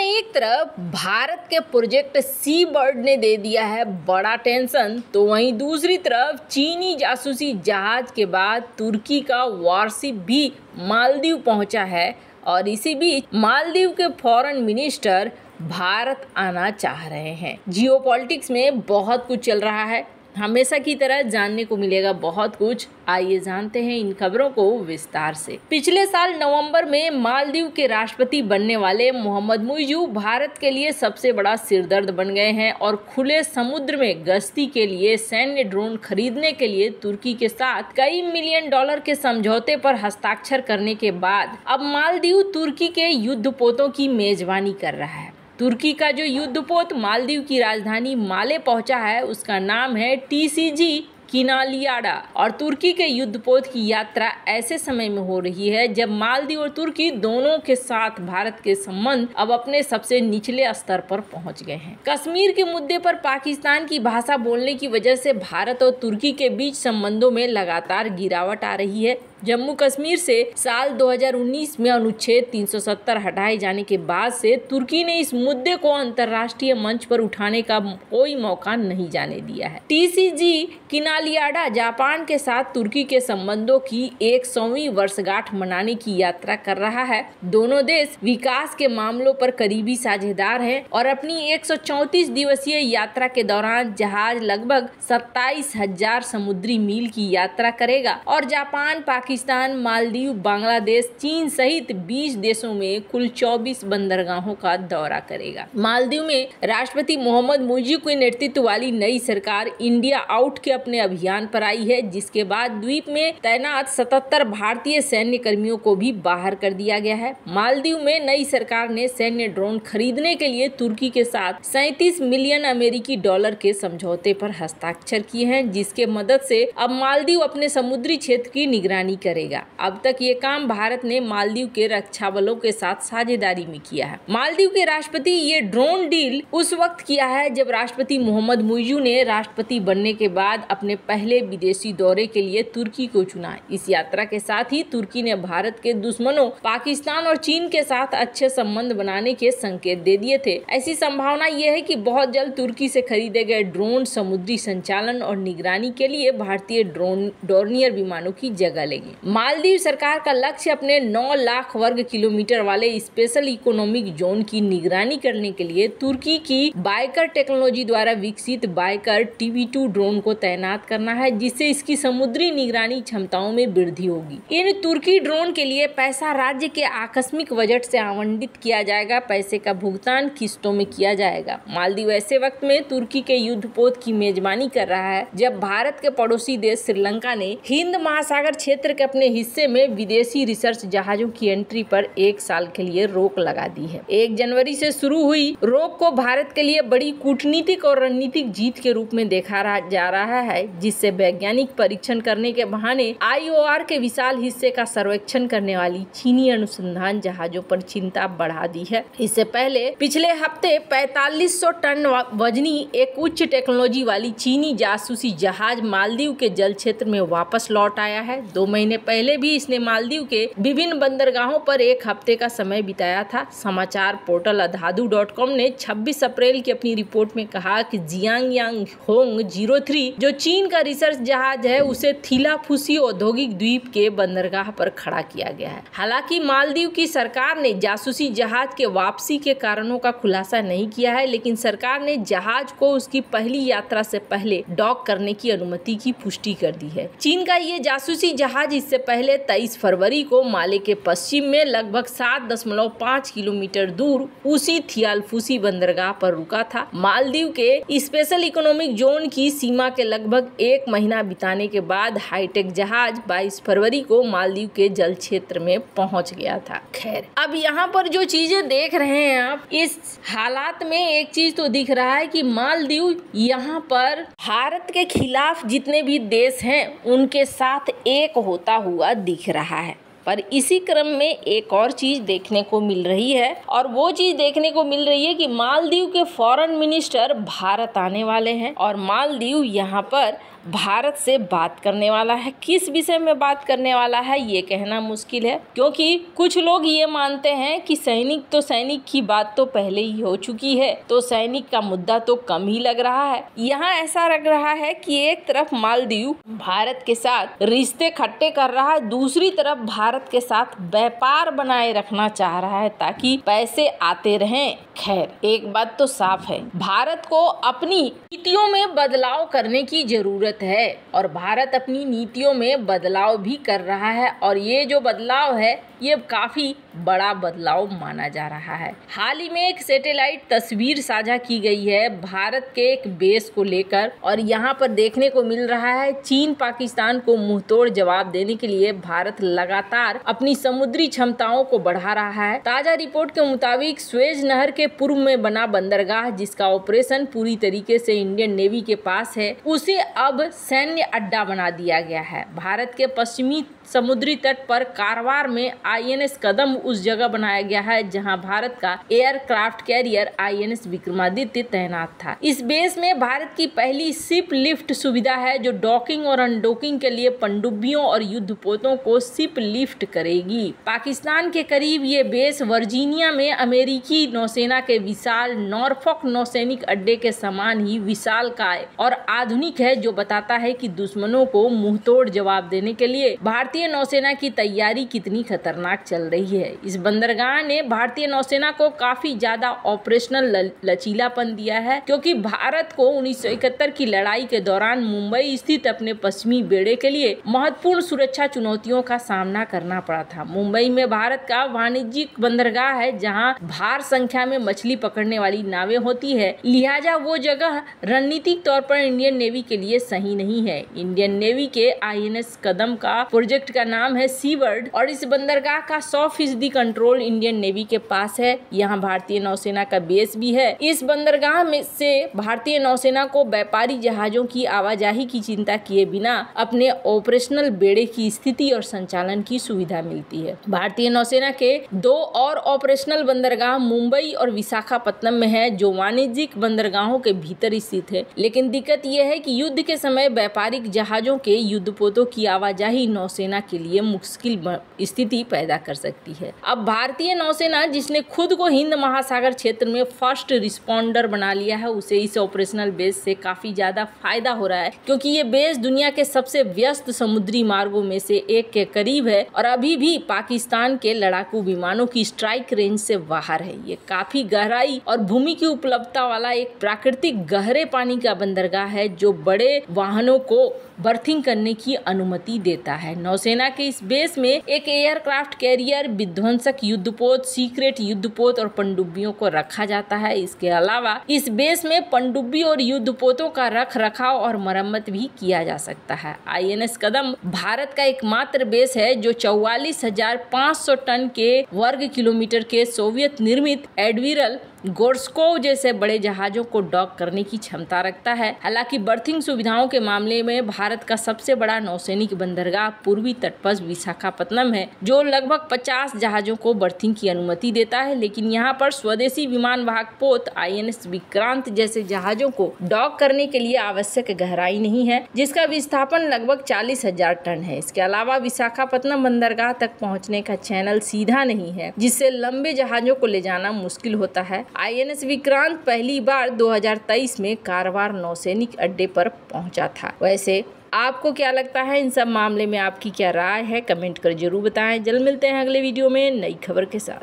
एक तरफ भारत के प्रोजेक्ट सी बर्ड ने दे दिया है बड़ा टेंशन, तो वहीं दूसरी तरफ चीनी जासूसी जहाज के बाद तुर्की का वॉरशिप भी मालदीव पहुंचा है और इसी बीच मालदीव के फॉरेन मिनिस्टर भारत आना चाह रहे हैं। जियोपॉलिटिक्स में बहुत कुछ चल रहा है, हमेशा की तरह जानने को मिलेगा बहुत कुछ। आइए जानते हैं इन खबरों को विस्तार से। पिछले साल नवंबर में मालदीव के राष्ट्रपति बनने वाले मोहम्मद मुइज़ू भारत के लिए सबसे बड़ा सिरदर्द बन गए हैं और खुले समुद्र में गश्ती के लिए सैन्य ड्रोन खरीदने के लिए तुर्की के साथ कई मिलियन डॉलर के समझौते पर हस्ताक्षर करने के बाद अब मालदीव तुर्की के युद्धपोतों की मेजबानी कर रहा है। तुर्की का जो युद्धपोत मालदीव की राजधानी माले पहुंचा है उसका नाम है TCG किनालियाडा और तुर्की के युद्धपोत की यात्रा ऐसे समय में हो रही है जब मालदीव और तुर्की दोनों के साथ भारत के संबंध अब अपने सबसे निचले स्तर पर पहुंच गए हैं। कश्मीर के मुद्दे पर पाकिस्तान की भाषा बोलने की वजह से भारत और तुर्की के बीच संबंधों में लगातार गिरावट आ रही है। जम्मू कश्मीर से साल 2019 में अनुच्छेद 370 हटाए जाने के बाद से तुर्की ने इस मुद्दे को अंतर्राष्ट्रीय मंच पर उठाने का कोई मौका नहीं जाने दिया है। TCG किनालियाडा जापान के साथ तुर्की के संबंधों की 100वीं वर्षगांठ मनाने की यात्रा कर रहा है। दोनों देश विकास के मामलों पर करीबी साझेदार हैं और अपनी 134 दिवसीय यात्रा के दौरान जहाज लगभग 27,000 समुद्री मील की यात्रा करेगा और जापान, पाकिस्तान, मालदीव, बांग्लादेश, चीन सहित 20 देशों में कुल 24 बंदरगाहों का दौरा करेगा। मालदीव में राष्ट्रपति मोहम्मद मुइज़ू के नेतृत्व वाली नई सरकार इंडिया आउट के अपने अभियान पर आई है, जिसके बाद द्वीप में तैनात 77 भारतीय सैन्य कर्मियों को भी बाहर कर दिया गया है। मालदीव में नई सरकार ने सैन्य ड्रोन खरीदने के लिए तुर्की के साथ 37 मिलियन अमेरिकी डॉलर के समझौते पर हस्ताक्षर किए हैं, जिसके मदद से अब मालदीव अपने समुद्री क्षेत्र की निगरानी करेगा। अब तक ये काम भारत ने मालदीव के रक्षा बलों के साथ साझेदारी में किया है। मालदीव के राष्ट्रपति ये ड्रोन डील उस वक्त किया है जब राष्ट्रपति मोहम्मद मुइज़ू ने राष्ट्रपति बनने के बाद अपने पहले विदेशी दौरे के लिए तुर्की को चुना। इस यात्रा के साथ ही तुर्की ने भारत के दुश्मनों पाकिस्तान और चीन के साथ अच्छे संबंध बनाने के संकेत दे दिए थे। ऐसी संभावना यह है कि बहुत जल्द तुर्की से खरीदे गए ड्रोन समुद्री संचालन और निगरानी के लिए भारतीय डोर्नियर विमानों की जगह लेंगे। मालदीव सरकार का लक्ष्य अपने 9 लाख वर्ग किलोमीटर वाले स्पेशल इकोनॉमिक जोन की निगरानी करने के लिए तुर्की की बाइकर टेक्नोलॉजी द्वारा विकसित बाइकर TB2 ड्रोन को तैनात करना है, जिससे इसकी समुद्री निगरानी क्षमताओं में वृद्धि होगी। इन तुर्की ड्रोन के लिए पैसा राज्य के आकस्मिक बजट से आवंटित किया जाएगा। पैसे का भुगतान किस्तों में किया जाएगा। मालदीव ऐसे वक्त में तुर्की के युद्धपोत की मेजबानी कर रहा है जब भारत के पड़ोसी देश श्रीलंका ने हिंद महासागर क्षेत्र के अपने हिस्से में विदेशी रिसर्च जहाजों की एंट्री पर 1 साल के लिए रोक लगा दी है। 1 जनवरी से शुरू हुई रोक को भारत के लिए बड़ी कूटनीतिक और रणनीतिक जीत के रूप में देखा जा रहा है, जिससे वैज्ञानिक परीक्षण करने के बहाने IOR के विशाल हिस्से का सर्वेक्षण करने वाली चीनी अनुसंधान जहाजों पर चिंता बढ़ा दी है। इससे पहले पिछले हफ्ते 4500 टन वजनी एक उच्च टेक्नोलॉजी वाली चीनी जासूसी जहाज मालदीव के जल क्षेत्र में वापस लौट आया है। 2 महीने पहले भी इसने मालदीव के विभिन्न बंदरगाहों पर 1 हफ्ते का समय बिताया था। समाचार पोर्टल adhadu.com ने 26 अप्रैल की अपनी रिपोर्ट में कहा कि जियांग होंग 03 जो चीन का रिसर्च जहाज है उसे थिलाफुसी औद्योगिक द्वीप के बंदरगाह पर खड़ा किया गया है। हालांकि मालदीव की सरकार ने जासूसी जहाज के वापसी के कारणों का खुलासा नहीं किया है, लेकिन सरकार ने जहाज को उसकी पहली यात्रा से पहले डॉक करने की अनुमति की पुष्टि कर दी है। चीन का ये जासूसी जहाज इससे पहले 23 फरवरी को माले के पश्चिम में लगभग 7.5 किलोमीटर दूर उसी थियालफुसी बंदरगाह पर रुका था। मालदीव के स्पेशल इकोनॉमिक जोन की सीमा के लगभग 1 महीना बिताने के बाद हाईटेक जहाज 22 फरवरी को मालदीव के जल क्षेत्र में पहुंच गया था। खैर, अब यहाँ पर जो चीजें देख रहे हैं आप, इस हालात में एक चीज तो दिख रहा है कि मालदीव यहाँ पर भारत के खिलाफ जितने भी देश हैं उनके साथ एक होता हुआ दिख रहा है। पर इसी क्रम में एक और चीज देखने को मिल रही है और वो चीज देखने को मिल रही है कि मालदीव के फॉरेन मिनिस्टर भारत आने वाले हैं और मालदीव यहाँ पर भारत से बात करने वाला है। किस विषय में बात करने वाला है ये कहना मुश्किल है, क्योंकि कुछ लोग ये मानते हैं कि सैनिक की बात तो पहले ही हो चुकी है, तो सैनिक का मुद्दा तो कम ही लग रहा है। यहाँ ऐसा लग रहा है कि एक तरफ मालदीव भारत के साथ रिश्ते खट्टे कर रहा है, दूसरी तरफ भारत के साथ व्यापार बनाए रखना चाह रहा है ताकि पैसे आते रहें। खैर, एक बात तो साफ है, भारत को अपनी नीतियों में बदलाव करने की जरूरत है और भारत अपनी नीतियों में बदलाव भी कर रहा है और ये जो बदलाव है ये काफी बड़ा बदलाव माना जा रहा है। हाल ही में एक सैटेलाइट तस्वीर साझा की गई है भारत के एक बेस को लेकर और यहाँ पर देखने को मिल रहा है चीन पाकिस्तान को मुंहतोड़ जवाब देने के लिए भारत लगातार अपनी समुद्री क्षमताओं को बढ़ा रहा है। ताजा रिपोर्ट के मुताबिक स्वेज नहर के पूर्व में बना बंदरगाह, जिसका ऑपरेशन पूरी तरीके से इंडियन नेवी के पास है, उसे अब सैन्य अड्डा बना दिया गया है। भारत के पश्चिमी समुद्री तट पर कारवार में INS कदम उस जगह बनाया गया है जहां भारत का एयरक्राफ्ट कैरियर INS विक्रमादित्य तैनात था। इस बेस में भारत की पहली शिप लिफ्ट सुविधा है जो डॉकिंग और अनडॉकिंग के लिए पनडुब्बियों और युद्धपोतों को शिप लिफ्ट करेगी। पाकिस्तान के करीब ये बेस वर्जीनिया में अमेरिकी नौसेना के विशाल नॉरफॉक नौसैनिक अड्डे के समान ही विशालकाय और आधुनिक है, जो बताता है कि दुश्मनों को मुंहतोड़ जवाब देने के लिए भारतीय नौसेना की तैयारी कितनी खतरनाक चल रही है। इस बंदरगाह ने भारतीय नौसेना को काफी ज्यादा ऑपरेशनल लचीलापन दिया है, क्योंकि भारत को 1971 की लड़ाई के दौरान मुंबई स्थित अपने पश्चिमी बेड़े के लिए महत्वपूर्ण सुरक्षा चुनौतियों का सामना करना पड़ा था। मुंबई में भारत का वाणिज्यिक बंदरगाह है जहां भार संख्या में मछली पकड़ने वाली नावें होती है, लिहाजा वो जगह रणनीतिक तौर पर इंडियन नेवी के लिए सही नहीं है। इंडियन नेवी के INS कदम का प्रोजेक्ट का नाम है सी बर्ड और इस बंदरगाह का 100% कंट्रोल इंडियन नेवी के पास है। यहाँ भारतीय नौसेना का बेस भी है। इस बंदरगाह में से भारतीय नौसेना को व्यापारी जहाजों की आवाजाही की चिंता किए बिना अपने ऑपरेशनल बेड़े की स्थिति और संचालन की सुविधा मिलती है। भारतीय नौसेना के 2 और ऑपरेशनल बंदरगाह मुंबई और विशाखापत्तनम में है, जो वाणिज्यिक बंदरगाहों के भीतर स्थित है। लेकिन दिक्कत यह है कि युद्ध के समय व्यापारिक जहाजों के युद्धपोतों की आवाजाही नौसेना के लिए मुश्किल स्थिति पैदा कर सकती है। अब भारतीय नौसेना, जिसने खुद को हिंद महासागर क्षेत्र में फर्स्ट रिस्पॉन्डर बना लिया है, उसे इस ऑपरेशनल बेस से काफी ज्यादा फायदा हो रहा है, क्योंकि ये बेस दुनिया के सबसे व्यस्त समुद्री मार्गों में से एक के करीब है और अभी भी पाकिस्तान के लड़ाकू विमानों की स्ट्राइक रेंज से बाहर है। ये काफी गहराई और भूमि की उपलब्धता वाला एक प्राकृतिक गहरे पानी का बंदरगाह है जो बड़े वाहनों को बर्थिंग करने की अनुमति देता है। नौसेना के इस बेस में एक एयरक्राफ्ट कैरियर, विध्वंसक युद्धपोत, सीक्रेट युद्धपोत और पनडुब्बियों को रखा जाता है। इसके अलावा इस बेस में पनडुब्बी और युद्धपोतों का रख रखाव और मरम्मत भी किया जा सकता है। INS कदम भारत का एकमात्र बेस है जो 44,500 टन के वर्ग किलोमीटर के सोवियत निर्मित एडमिरल गोर्स्कोव जैसे बड़े जहाजों को डॉक करने की क्षमता रखता है। हालांकि बर्थिंग सुविधाओं के मामले में भारत का सबसे बड़ा नौसैनिक बंदरगाह पूर्वी तट पर विशाखापत्तनम है, जो लगभग 50 जहाजों को बर्थिंग की अनुमति देता है। लेकिन यहाँ पर स्वदेशी विमान वाहक पोत INS विक्रांत जैसे जहाजों को डॉक करने के लिए आवश्यक गहराई नहीं है, जिसका विस्थापन लगभग 40,000 टन है। इसके अलावा विशाखापत्तनम बंदरगाह तक पहुँचने का चैनल सीधा नहीं है, जिससे लंबे जहाजों को ले जाना मुश्किल होता है। INS विक्रांत पहली बार 2023 में कारवार नौसैनिक अड्डे पर पहुंचा था। वैसे आपको क्या लगता है इन सब मामले में, आपकी क्या राय है, कमेंट कर जरूर बताएं। जल्द मिलते हैं अगले वीडियो में नई खबर के साथ।